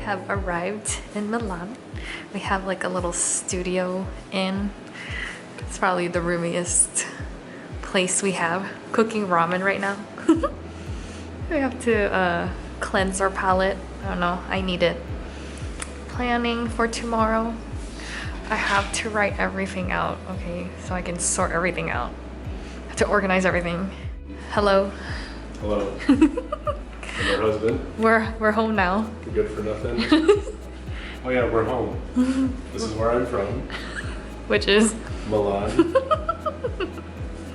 have arrived in Milan. We have like a little studio inn. It's probably the roomiest place we have. Cooking ramen right now. We have to cleanse our palate. I don't know, I need it. Planning for tomorrow. I have to write everything out, okay? So I can sort everything out. I have to organize everything. Hello. Hello. And our husband. We're home now. Good for nothing. Oh yeah, we're home. This is where I'm from. Which is? Milan.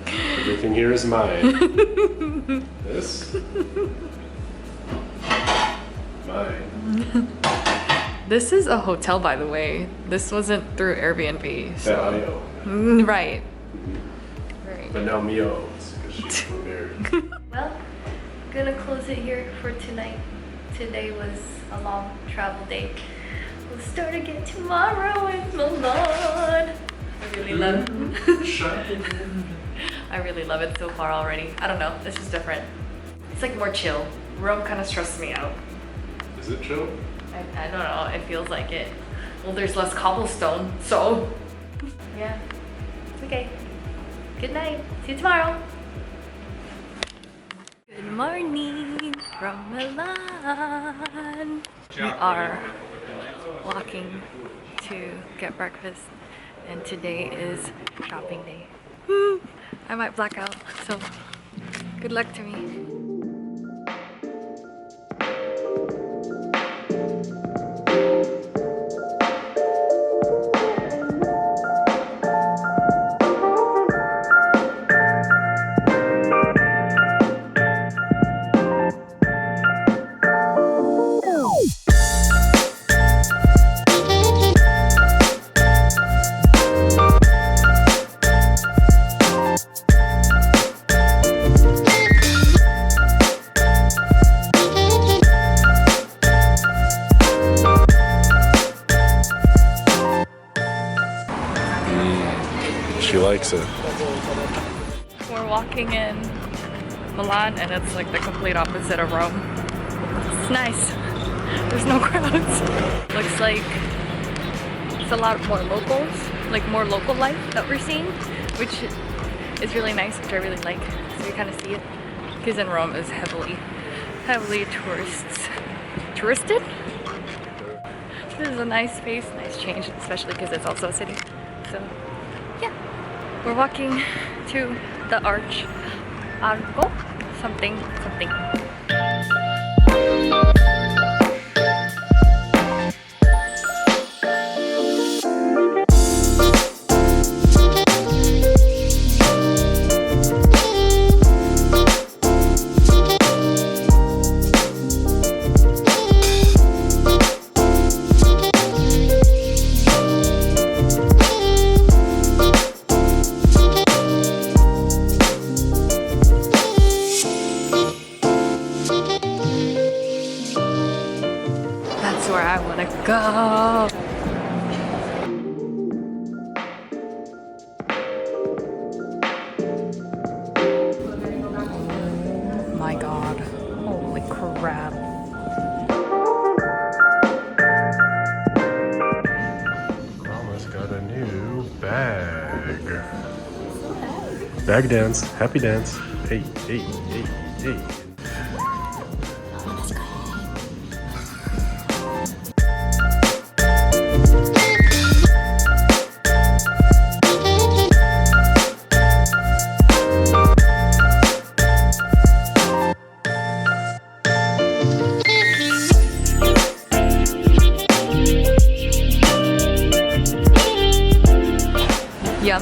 Everything here is mine. This? Mine. This is a hotel, by the way. This wasn't through Airbnb. So. That I own. Right. Right. But now Mia owns because she's married. Well, gonna close it here for tonight. Today was a long travel day. We'll start again tomorrow in Milan. I really love it. I really love it so far already. I don't know, it's just different. It's like more chill. Rome kind of stresses me out. Is it chill? I don't know, it feels like it. Well, there's less cobblestone, so yeah, it's okay. Good night, see you tomorrow. Good morning from Milan. We are walking to get breakfast, and today is shopping day. I might black out, so good luck to me. She likes it. We're walking in Milan and it's like the complete opposite of Rome. It's nice. There's no crowds. Looks like it's a lot more locals, like more local life that we're seeing, which is really nice, which I really like. So you kind of see it. Because in Rome is heavily touristed. This is a nice space, nice change, especially because it's also a city. So yeah, we're walking to the Arco, something. That's where I want to go. Oh my god. Holy crap. Mama's got a new bag. Bag dance. Happy dance. Hey, hey, hey, hey. Yum.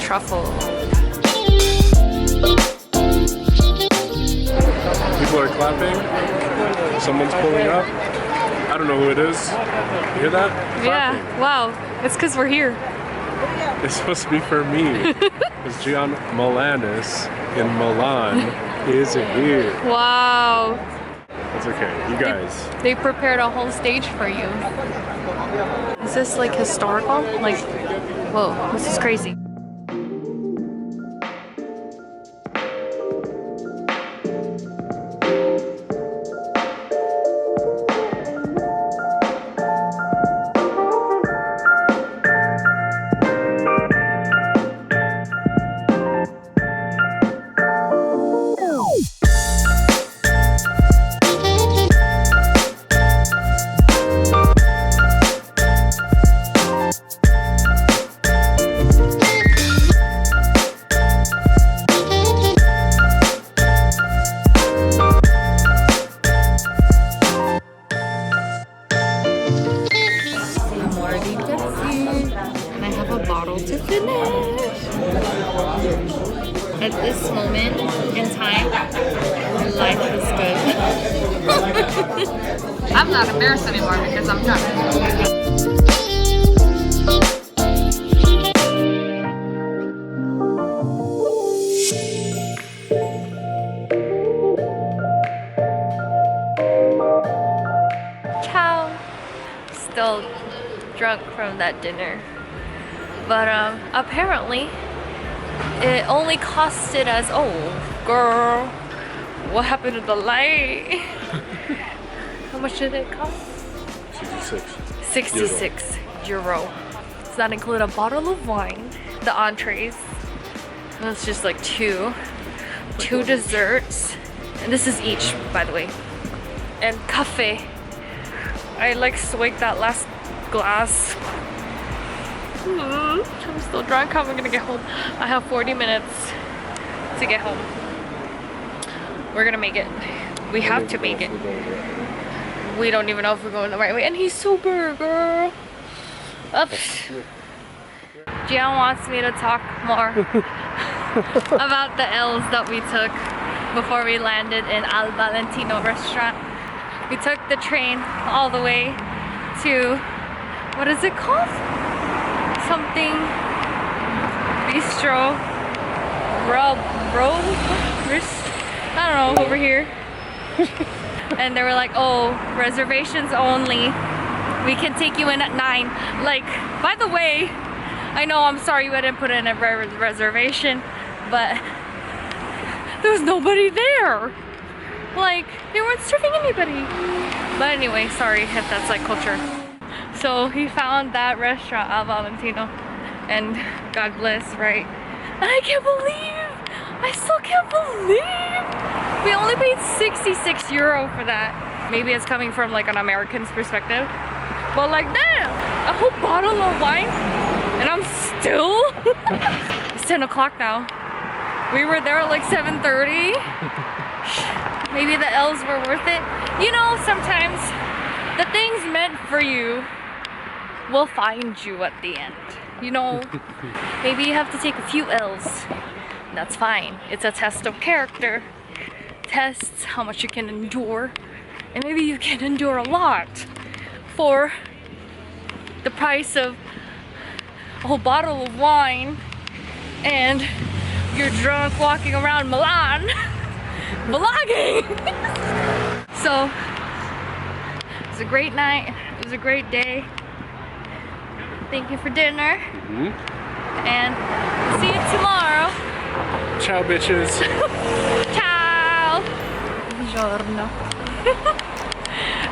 Truffle. People are clapping. Someone's pulling up. I don't know who it is. You hear that? Yeah, Clapping. wow. It's because we're here. It's supposed to be for me. Because Gian Milanis in Milan is here. Wow. That's okay. You guys. They prepared a whole stage for you. Is this like historical? Like, whoa, this is crazy. Finish! At this moment in time, life is good. I'm not embarrassed anymore because I'm done. Ciao! Still drunk from that dinner. But apparently it only costed us, oh girl, what happened to the light? How much did it cost? 66 euro. Does that include a bottle of wine, the entrees? That's just like two desserts. And this is each, by the way. And cafe. I like swigged that last glass. I'm still drunk. How am I gonna get home? I have 40 minutes to get home. We're gonna make it. We have to make it. We don't even know if we're going the right way. And he's sober, girl. Oops. Gian wants me to talk more about the L's that we took before we landed in Al Valentino restaurant. We took the train all the way to, what is it called? Something bistro, I don't know, over here. And they were like, oh, reservations only. We can take you in at 9. Like, by the way, I know, I'm sorry you didn't put in a reservation, but there was nobody there. Like, they weren't serving anybody. But anyway, sorry if that's like culture. So he found that restaurant, Al Valentino, and God bless, right? And I can't believe, I still can't believe we only paid 66 euro for that. Maybe it's coming from like an American's perspective, but like damn, a whole bottle of wine, and I'm still, it's 10 o'clock now. We were there at like 7:30. Maybe the L's were worth it. You know, sometimes the things meant for you will find you at the end. You know, maybe you have to take a few L's. That's fine. It's a test of character. Tests how much you can endure. And maybe you can endure a lot for the price of a whole bottle of wine, and you're drunk walking around Milan vlogging. So it was a great night. It was a great day. Thank you for dinner. And see you tomorrow. Ciao, bitches. Ciao. Buongiorno.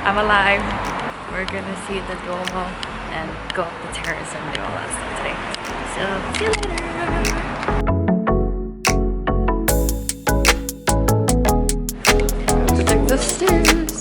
I'm alive. We're gonna see the Duomo and go up the terrace and do all that stuff today. So see you later. Take the stairs.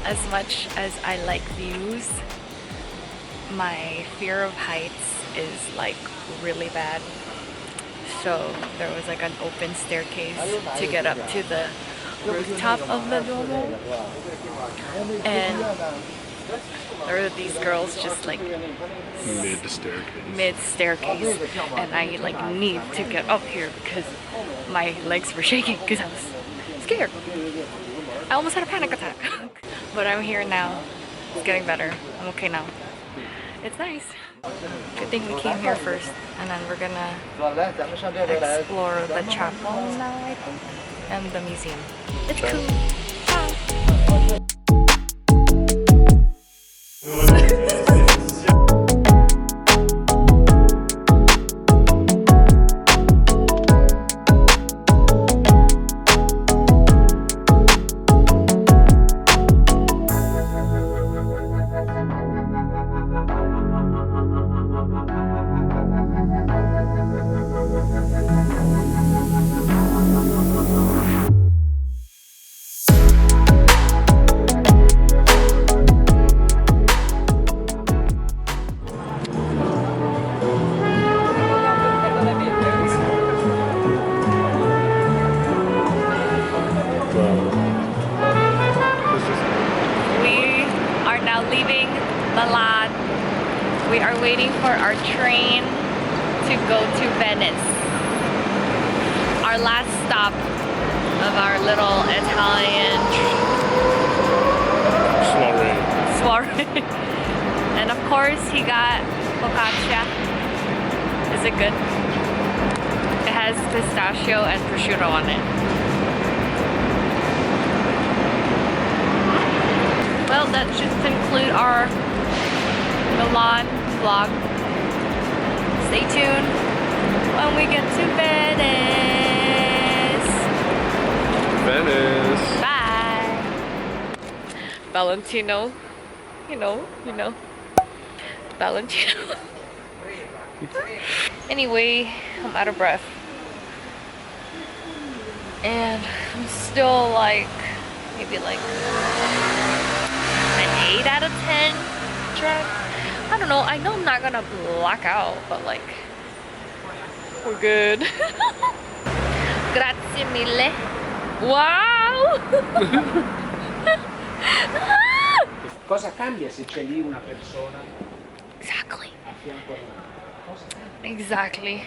As much as I like views, my fear of heights is like really bad. So there was like an open staircase to get up to the rooftop of the Duomo, and there were these girls just like mid staircase, and I like need to get up here because my legs were shaking because I was scared. I almost had a panic attack. But I'm here now. It's getting better. I'm okay now. It's nice. Good thing we came here first, and then we're gonna explore the chapel now, I think, and the museum. It's cool. Ciao. waiting for our train to go to Venice. Our last stop of our little Italian soiree. And of course he got focaccia. Is it good? It has pistachio and prosciutto on it. Well, that should conclude our Milan vlog. Stay tuned when we get to Venice. Venice. Bye. Valentino. You know. Valentino. Anyway, I'm out of breath. And I'm still like, maybe like an 8 out of 10 drunk. I don't know, I know I'm not gonna black out, but like, we're good. Grazie mille. Wow! Cosa cambia se c'è lì una persona Exactly. a fianco a una? Cosa cambia? Exactly.